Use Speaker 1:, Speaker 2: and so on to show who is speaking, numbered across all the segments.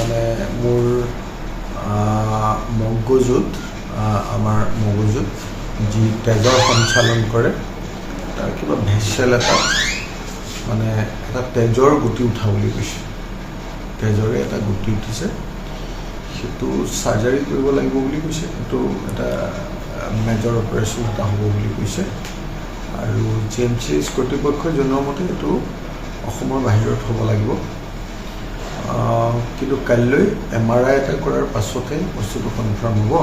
Speaker 1: মানে মোৰ মগজুত আমাৰ মগজুত যি তেজৰ সঞ্চালন কৰে তাৰ কিবা ভেচেল এটা মানে এটা তেজৰ গুটি উঠা বুলি কৈছে, তেজৰে এটা গুটি উঠিছে, সেইটো চাৰ্জাৰী কৰিব লাগিব বুলি কৈছে, সেইটো এটা মেজৰ অপাৰেশ্যন এটা হ'ব বুলি কৈছে। আৰু GMC কৰ্তৃপক্ষই জনোৱা মতে এইটো অসমৰ বাহিৰত হ'ব লাগিব, কিন্তু কাইলৈ MRI এটা কৰাৰ পাছতহে বস্তুটো কনফাৰ্ম হ'ব।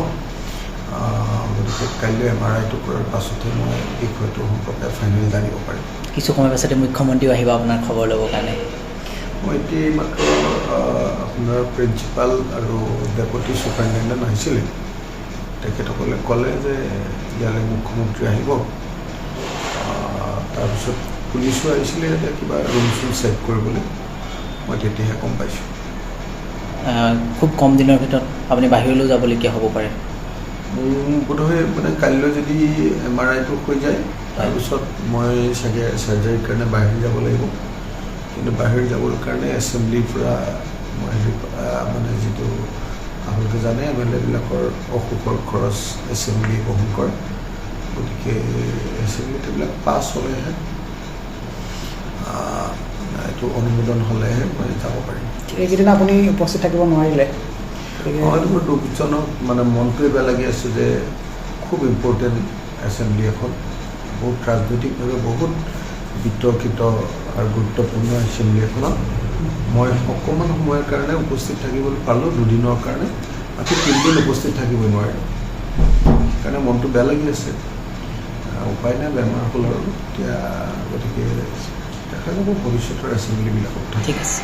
Speaker 1: গতিকে কাইলৈ MRIটো কৰাৰ পাছতহে মই বিষয়টো সম্পৰ্কে ফাইনেল জানিব পাৰিম।
Speaker 2: কিছু সময় পাছতে মুখ্যমন্ত্ৰীও আহিব আপোনাৰ খবৰ ল'বৰ কাৰণে।
Speaker 1: মই এতিয়া মাত্ৰ আপোনাৰ প্ৰিন্সিপাল আৰু ডেপুটি ছুপাৰিণ্টেণ্ডেণ্ট আহিছিলে, তেখেতসকলে ক'লে যে ইয়ালৈ মুখ্যমন্ত্ৰী আহিব, তাৰপিছত পুলিচো আহিছিলে ইয়াতে কিবা ৰুম চুম চেক কৰিবলৈ, মই তেতিয়াহে গম পাইছোঁ।
Speaker 2: খুব কম দিনৰ ভিতৰত আপুনি বাহিৰলৈও যাবলগীয়া হ'ব পাৰে।
Speaker 1: বোধহয় মানে কাইলৈ যদি MRIটো হৈ যায় তাৰপিছত মই চাগে চাৰ্জাৰীৰ কাৰণে বাহিৰ যাব লাগিব, কিন্তু বাহিৰ যাবৰ কাৰণে এছেম্বলিৰ পৰা মই মানে যিটো আপোনালোকে জানে MLA বিলাকৰ অসুখৰ খৰচ এছেম্বলি বহন কৰে, গতিকে এছেম্বলিত এইবিলাক পাছ হ'লেহে এইটো অনুমোদন হ'লেহে মই যাব পাৰিম।
Speaker 3: এইকেইদিন আপুনি উপস্থিত থাকিব নোৱাৰিলে,
Speaker 1: হয়তো মোৰ দুখজনক মানে মনটোৱে বেয়া লাগি আছে যে খুব ইম্পৰ্টেণ্ট এছেম্বলি এখন, বহুত ৰাজনৈতিকভাৱে বহুত বিতৰ্কিত আৰু গুৰুত্বপূৰ্ণ এছেম্বলি এখনত মই অকণমান সময়ৰ কাৰণে উপস্থিত থাকিবলৈ পালোঁ, দুদিনৰ কাৰণে, বাকী 3 দিন উপস্থিত থাকিবই নোৱাৰিলোঁ, সেইকাৰণে মনটো বেয়া লাগি আছে। উপায় নাই, বেমাৰ হ'ল আৰু এতিয়া, গতিকে দেখা যাব ভৱিষ্যতৰ এছেম্বলিবিলাকত।
Speaker 2: ঠিক আছে।